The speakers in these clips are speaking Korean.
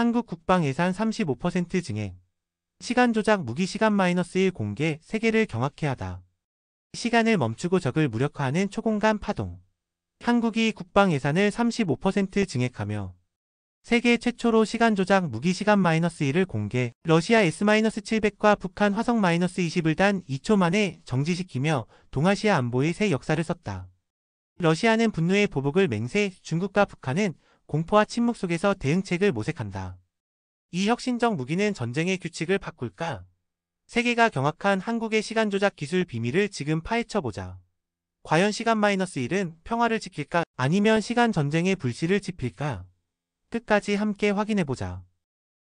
한국 국방 예산 35% 증액. 시간 조작 무기 시간 -1 공개 세계를 경악해 하다. 시간을 멈추고 적을 무력화하는 초공간 파동. 한국이 국방 예산을 35% 증액하며 세계 최초로 시간 조작 무기 시간 -1을 공개, 러시아 S-700과 북한 화성 -20을 단 2초 만에 정지시키며 동아시아 안보의 새 역사를 썼다. 러시아는 분노의 보복을 맹세, 중국과 북한은 공포와 침묵 속에서 대응책을 모색한다. 이 혁신적 무기는 전쟁의 규칙을 바꿀까? 세계가 경악한 한국의 시간 조작 기술 비밀을 지금 파헤쳐보자. 과연 시간 -1은 평화를 지킬까? 아니면 시간 전쟁의 불씨를 지필까? 끝까지 함께 확인해보자.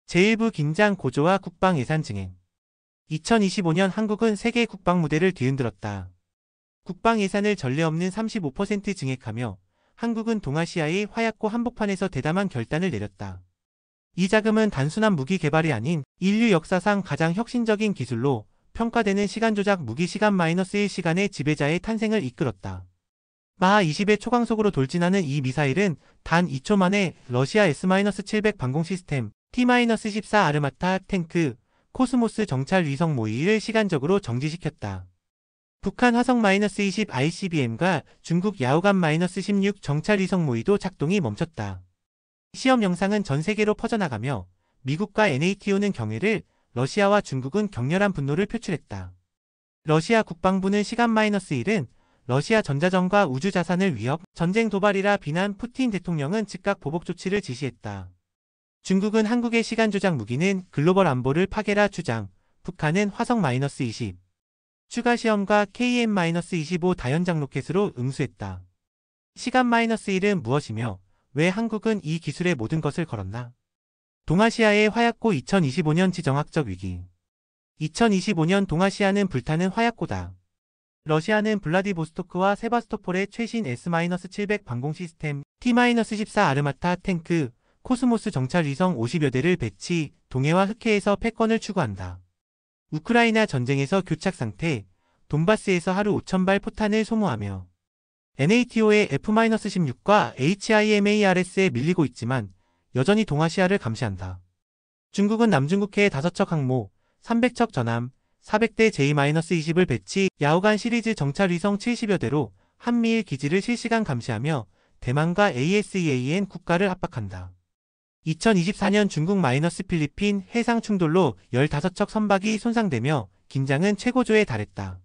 제1부 긴장 고조와 국방 예산 증액. 2025년 한국은 세계 국방 무대를 뒤흔들었다. 국방 예산을 전례 없는 35% 증액하며 한국은 동아시아의 화약고 한복판에서 대담한 결단을 내렸다. 이 자금은 단순한 무기 개발이 아닌 인류 역사상 가장 혁신적인 기술로 평가되는 시간 조작 무기 시간 -1 시간의 지배자의 탄생을 이끌었다. 마하 20의 초광속으로 돌진하는 이 미사일은 단 2초 만에 러시아 S-700 방공 시스템, T-14 아르마타 탱크, 코스모스 정찰 위성 모의를 시간적으로 정지시켰다. 북한 화성 -20 ICBM과 중국 야오간 -16 정찰 위성 모의도 작동이 멈췄다. 시험 영상은 전 세계로 퍼져나가며 미국과 NATO는 경애를, 러시아와 중국은 격렬한 분노를 표출했다. 러시아 국방부는 시간 -1은 러시아 전자전과 우주 자산을 위협, 전쟁 도발이라 비난. 푸틴 대통령은 즉각 보복 조치를 지시했다. 중국은 한국의 시간 조작 무기는 글로벌 안보를 파괴라 주장, 북한은 화성 -20 추가 시험과 KM-25 다연장 로켓으로 응수했다. 시간 -1은 무엇이며 왜 한국은 이 기술의 모든 것을 걸었나? 동아시아의 화약고 2025년 지정학적 위기. 2025년 동아시아는 불타는 화약고다. 러시아는 블라디보스토크와 세바스토폴의 최신 S-700 방공 시스템, T-14 아르마타 탱크, 코스모스 정찰 위성 50여 대를 배치, 동해와 흑해에서 패권을 추구한다. 우크라이나 전쟁에서 교착 상태, 돈바스에서 하루 5,000발 포탄을 소모하며 NATO의 F-16과 HIMARS에 밀리고 있지만 여전히 동아시아를 감시한다. 중국은 남중국해에 5척 항모, 300척 전함, 400대 J-20을 배치, 야오간 시리즈 정찰 위성 70여 대로 한미일 기지를 실시간 감시하며 대만과 ASEAN 국가를 압박한다. 2024년 중국 필리핀 해상 충돌로 15척 선박이 손상되며 긴장은 최고조에 달했다.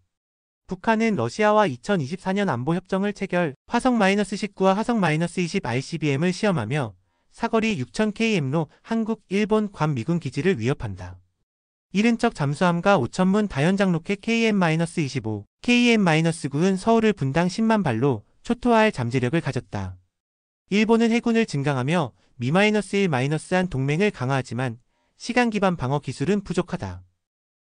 북한은 러시아와 2024년 안보협정을 체결, 화성 -19와 화성 -20 ICBM을 시험하며 사거리 6000km로 한국, 일본, 괌 미군 기지를 위협한다. 70척 잠수함과 5,000문 다연장 로켓 KM-25, KM-9은 서울을 분당 10만 발로 초토화할 잠재력을 가졌다. 일본은 해군을 증강하며 미-1-1 동맹을 강화하지만 시간 기반 방어 기술은 부족하다.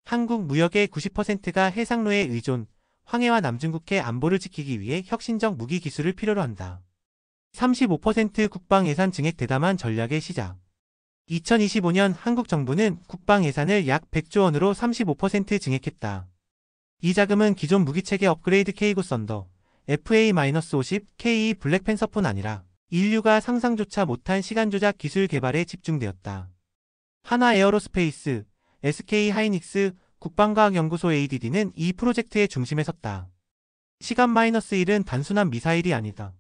한국 무역의 90%가 해상로에 의존, 황해와 남중국해 안보를 지키기 위해 혁신적 무기 기술을 필요로 한다. 35% 국방 예산 증액 대담한 전략의 시작. 2025년 한국 정부는 국방 예산을 약 100조 원으로 35% 증액했다. 이 자금은 기존 무기체계 업그레이드 K구 썬더, FA-50, KE 블랙팬서뿐 아니라 인류가 상상조차 못한 시간 조작 기술 개발에 집중되었다. 하나 에어로스페이스, SK 하이닉스, 국방과학연구소 ADD는 이 프로젝트의 중심에 섰다. 시간 -1은 단순한 미사일이 아니다.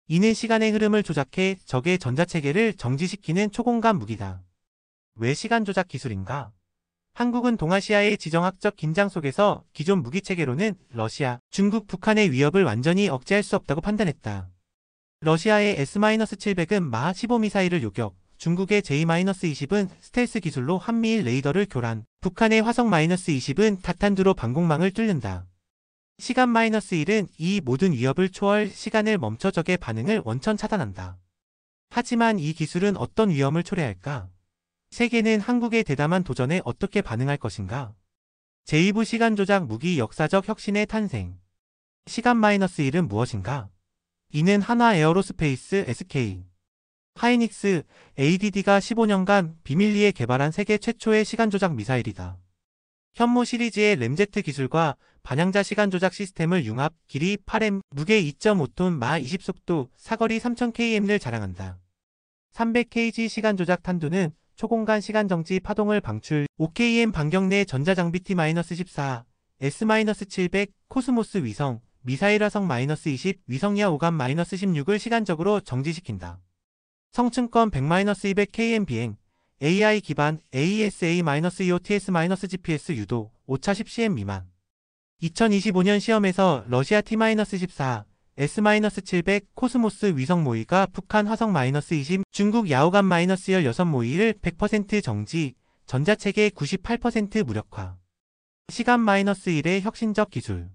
이는 시간의 흐름을 조작해 적의 전자체계를 정지시키는 초공간 무기다. 왜 시간 조작 기술인가? 한국은 동아시아의 지정학적 긴장 속에서 기존 무기체계로는 러시아, 중국, 북한의 위협을 완전히 억제할 수 없다고 판단했다. 러시아의 S-700은 마하 15 미사일을 요격, 중국의 J-20은 스텔스 기술로 한미일 레이더를 교란, 북한의 화성 -20은 타탄두로 방공망을 뚫는다. 시간 -1은 이 모든 위협을 초월, 시간을 멈춰 적의 반응을 원천 차단한다. 하지만 이 기술은 어떤 위험을 초래할까? 세계는 한국의 대담한 도전에 어떻게 반응할 것인가? 제2부 시간 조작 무기 역사적 혁신의 탄생. 시간 -1은 무엇인가? 이는 하나 에어로스페이스 SK 하이닉스 ADD가 15년간 비밀리에 개발한 세계 최초의 시간 조작 미사일이다. 현무 시리즈의 램제트 기술과 반향자 시간 조작 시스템을 융합, 길이 8m, 무게 2.5톤, 마하 20속도, 사거리 3000km를 자랑한다. 300kg 시간 조작 탄두는 초공간 시간정지 파동을 방출, OKM 반경 내 전자장비 T-14, S-700 코스모스 위성, 미사일 화성 -20, 위성야 5감 -16을 시간적으로 정지시킨다. 성층권 100-200km 비행, AI 기반 AESA-EOTS-GPS 유도, 오차 10cm 미만. 2025년 시험에서 러시아 T-14, S-700 코스모스 위성 모의가 북한 화성 -20, 중국 야오감 -16 모의를 100% 정지, 전자체계 98% 무력화. 시간 -1의 혁신적 기술.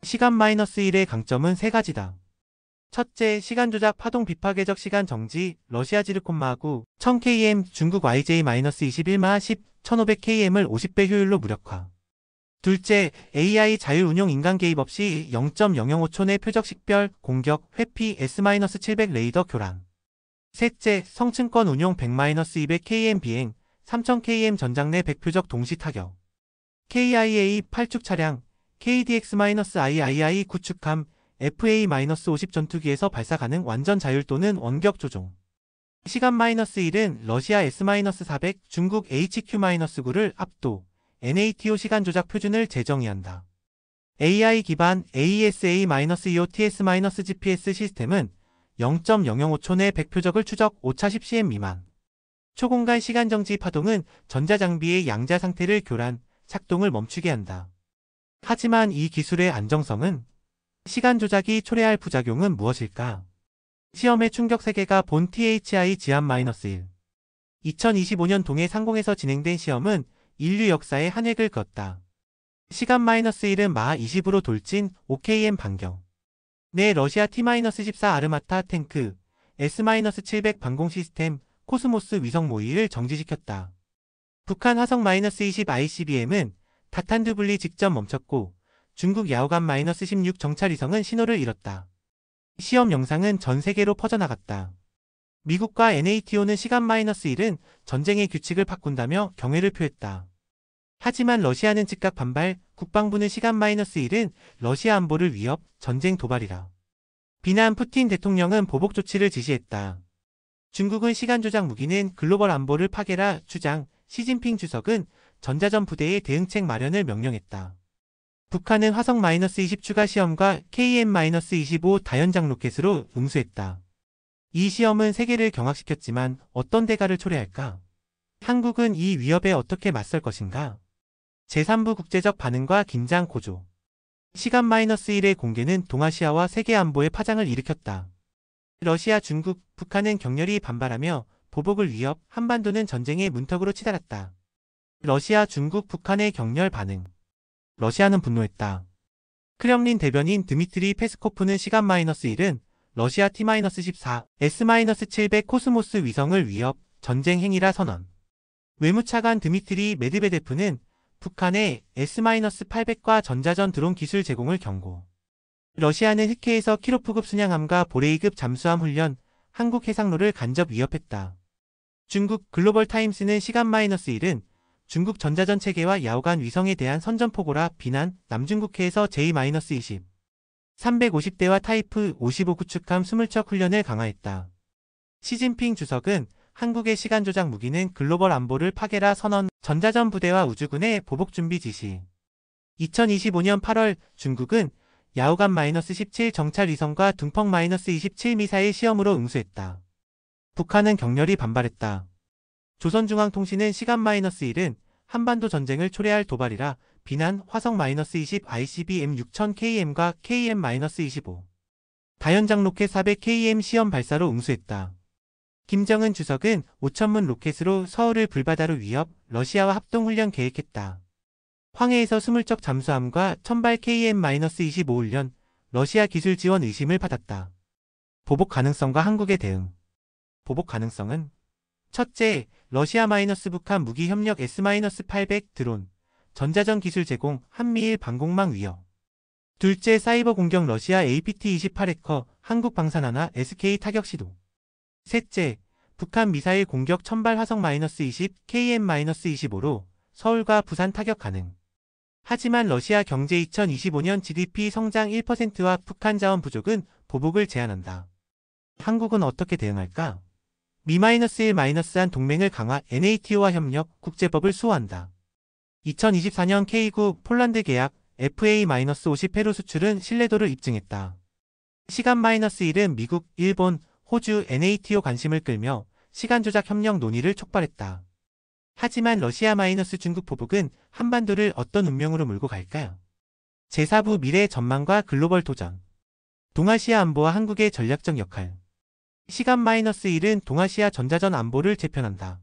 시간 -1의 강점은 세 가지다. 첫째, 시간조작 파동 비파괴적 시간 정지, 러시아 지르콘마구 1000km, 중국 YJ-21마 10, 1500km을 50배 효율로 무력화. 둘째, AI 자율 운용 인간 개입 없이 0.005초 내 표적 식별, 공격, 회피 S-700 레이더 교란. 셋째, 성층권 운용 100-200km 비행, 3000km 전장 내 100표적 동시 타격. KIA 8축 차량, KDX-II 9축함, FA-50 전투기에서 발사 가능 완전 자율 또는 원격 조종. 시간 -1은 러시아 S-400, 중국 HQ-9를 압도, NATO 시간 조작 표준을 재정의한다. AI 기반 AESA-EOTS-GPS 시스템은 0.005초 내 100표적을 추적, 오차 10cm 미만. 초공간 시간정지 파동은 전자장비의 양자 상태를 교란, 작동을 멈추게 한다. 하지만 이 기술의 안정성은? 시간 조작이 초래할 부작용은 무엇일까? 시험의 충격 세계가 본 THI 지압 -1. 2025년 동해 상공에서 진행된 시험은 인류 역사의 한 획을 그었다. 시간 -1은 마 20으로 돌진, OKM 반경. 내 러시아 T-14 아르마타 탱크, S-700 방공 시스템, 코스모스 위성 모의를 정지시켰다. 북한 화성 -20 ICBM은 타탄두블리 직전 멈췄고, 중국 야오감 -16 정찰위성은 신호를 잃었다. 시험 영상은 전 세계로 퍼져나갔다. 미국과 NATO는 시간 -1은 전쟁의 규칙을 바꾼다며 경애를 표했다. 하지만 러시아는 즉각 반발, 국방부는 시간 -1은 러시아 안보를 위협, 전쟁 도발이라. 비난 푸틴 대통령은 보복 조치를 지시했다. 중국은 시간 조작 무기는 글로벌 안보를 파괴라 주장, 시진핑 주석은 전자전 부대의 대응책 마련을 명령했다. 북한은 화성 -20 추가 시험과 KM-25 다연장 로켓으로 응수했다. 이 시험은 세계를 경악시켰지만 어떤 대가를 초래할까? 한국은 이 위협에 어떻게 맞설 것인가? 제3부 국제적 반응과 긴장 고조. 시간 -1의 공개는 동아시아와 세계 안보에 파장을 일으켰다. 러시아, 중국, 북한은 격렬히 반발하며 보복을 위협, 한반도는 전쟁의 문턱으로 치달았다. 러시아, 중국, 북한의 격렬 반응. 러시아는 분노했다. 크렘린 대변인 드미트리 페스코프는 시간 -1은 러시아 T-14, S-700 코스모스 위성을 위협, 전쟁 행위라 선언. 외무차관 드미트리 메드베데프는 북한의 S-800과 전자전 드론 기술 제공을 경고. 러시아는 흑해에서 키로프급 순양함과 보레이급 잠수함 훈련, 한국 해상로를 간접 위협했다. 중국 글로벌 타임스는 시간 -1은 중국 전자전 체계와 야오간 위성에 대한 선전포고라 비난, 남중국해에서 J-20, 350대와 타이프 55 구축함 20척 훈련을 강화했다. 시진핑 주석은 한국의 시간 조작 무기는 글로벌 안보를 파괴라 선언, 전자전 부대와 우주군의 보복 준비 지시. 2025년 8월 중국은 야오간 -17 정찰 위성과 둥펑 -27 미사일 시험으로 응수했다. 북한은 격렬히 반발했다. 조선중앙통신은 시간 -1은 한반도 전쟁을 초래할 도발이라 비난, 화성 -20 ICBM 6000km과 KM-25 다연장 로켓 400km 시험 발사로 응수했다. 김정은 주석은 5천문 로켓으로 서울을 불바다로 위협, 러시아와 합동훈련 계획했다. 황해에서 20척 잠수함과 1000발 KM-25 훈련, 러시아 기술 지원 의심을 받았다. 보복 가능성과 한국의 대응. 보복 가능성은 첫째, 러시아 북한 무기 협력 S-800 드론, 전자전 기술 제공, 한미일 방공망 위협. 둘째, 사이버 공격 러시아 APT-28 해커, 한국 방산하나 SK 타격 시도. 셋째, 북한 미사일 공격 1000발 화성 -20 KM-25로 서울과 부산 타격 가능. 하지만 러시아 경제 2025년 GDP 성장 1%와 북한 자원 부족은 보복을 제한한다. 한국은 어떻게 대응할까? Mi-1-한 동맹을 강화 NATO와 협력, 국제법을 수호한다. 2024년 K9 폴란드 계약 FA-50 페루 수출은 신뢰도를 입증했다. 시간 -1은 미국, 일본, 호주, NATO 관심을 끌며 시간 조작 협력 논의를 촉발했다. 하지만 러시아 - 중국 보복은 한반도를 어떤 운명으로 몰고 갈까요? 제4부 미래 전망과 글로벌 도전. 동아시아 안보와 한국의 전략적 역할. 시간 -1은 동아시아 전자전 안보를 재편한다.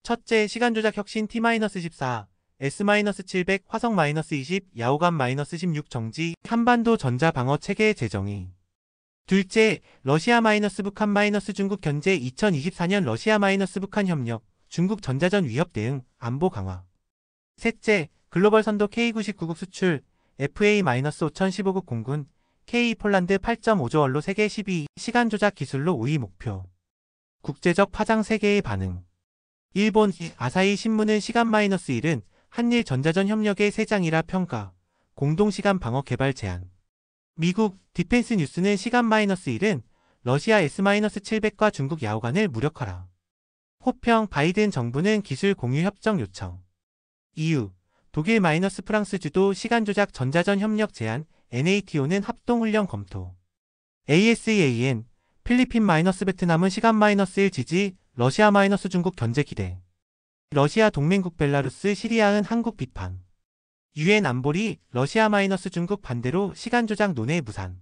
첫째, 시간 조작 혁신 T-14, S-700, 화성 -20, 야오감 -16 정지, 한반도 전자 방어 체계 재정의. 둘째, 러시아 북한 중국 견제 2024년 러시아 북한 협력, 중국 전자전 위협 대응, 안보 강화. 셋째, 글로벌 선도 K99국 수출, FA-5015국 공군, K 폴란드 8.5조 원로 세계 12, 시간 조작 기술로 5위 목표. 국제적 파장 세계의 반응. 일본 아사히 신문은 시간 -1은 한일 전자전 협력의 세 장이라 평가, 공동시간 방어 개발 제안. 미국 디펜스 뉴스는 시간 -1은 러시아 S-700과 중국 야오간을 무력화라. 호평 바이든 정부는 기술 공유 협정 요청. EU 독일 - 프랑스 주도 시간 조작 전자전 협력 제안, NATO는 합동훈련 검토. ASEAN 필리핀 - 베트남은 시간 -1 지지, 러시아 - 중국 견제 기대. 러시아 동맹국 벨라루스 시리아은 한국 비판. UN 안보리 러시아 - 중국 반대로 시간 조작 논의 무산.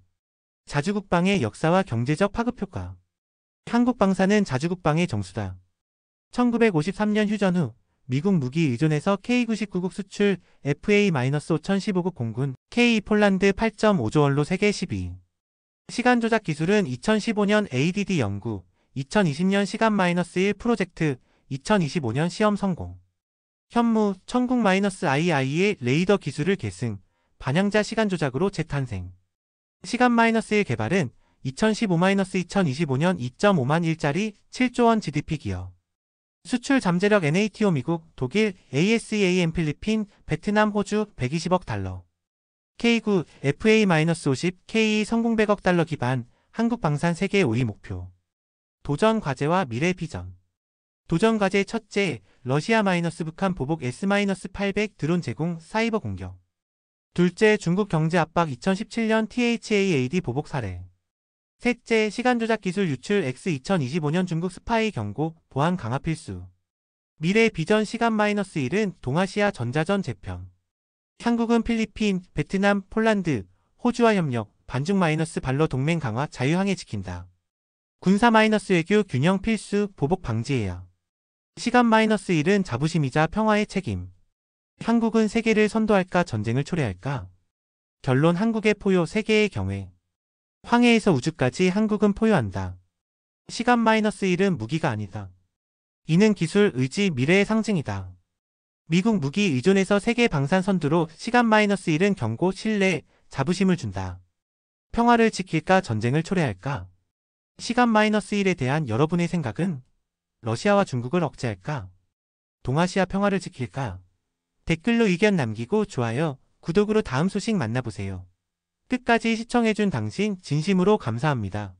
자주국방의 역사와 경제적 파급 효과. 한국 방사는 자주국방의 정수다. 1953년 휴전 후 미국 무기 의존에서 K99국 수출, FA-5015국 공군, K 폴란드 8.5조 원로 세계 12위. 시간 조작 기술은 2015년 ADD 연구, 2020년 시간 -1 프로젝트, 2025년 시험 성공. 현무 천국 -II의 레이더 기술을 계승, 반향자 시간 조작으로 재탄생. 시간 -1 개발은 2015-2025년 2.5만 일짜리 7조 원 GDP 기여. 수출 잠재력 NATO 미국, 독일, ASEAN 필리핀, 베트남, 호주 120억 달러. K9 FA-50 KE 성공 100억 달러 기반, 한국 방산 세계 5위 목표. 도전 과제와 미래 비전. 도전 과제 첫째, 러시아 - 북한 보복 S-800 드론 제공, 사이버 공격. 둘째, 중국 경제 압박 2017년 THAAD 보복 사례. 셋째, 시간 조작 기술 유출 X 2025년 중국 스파이 경고, 보안 강화 필수. 미래 비전 시간 -1은 동아시아 전자전 재편. 한국은 필리핀, 베트남, 폴란드, 호주와 협력, 반중 발로 동맹 강화 자유항해 지킨다. 군사 외교 균형 필수, 보복 방지해야. 시간 -1은 자부심이자 평화의 책임. 한국은 세계를 선도할까 전쟁을 초래할까? 결론 한국의 포효 세계의 경외. 황해에서 우주까지 한국은 포효한다. 시간 -1은 무기가 아니다. 이는 기술, 의지, 미래의 상징이다. 미국 무기 의존에서 세계 방산 선두로 시간 -1은 경고, 신뢰, 자부심을 준다. 평화를 지킬까 전쟁을 초래할까? 시간 -1에 대한 여러분의 생각은? 러시아와 중국을 억제할까? 동아시아 평화를 지킬까? 댓글로 의견 남기고 좋아요, 구독으로 다음 소식 만나보세요. 끝까지 시청해준 당신 진심으로 감사합니다.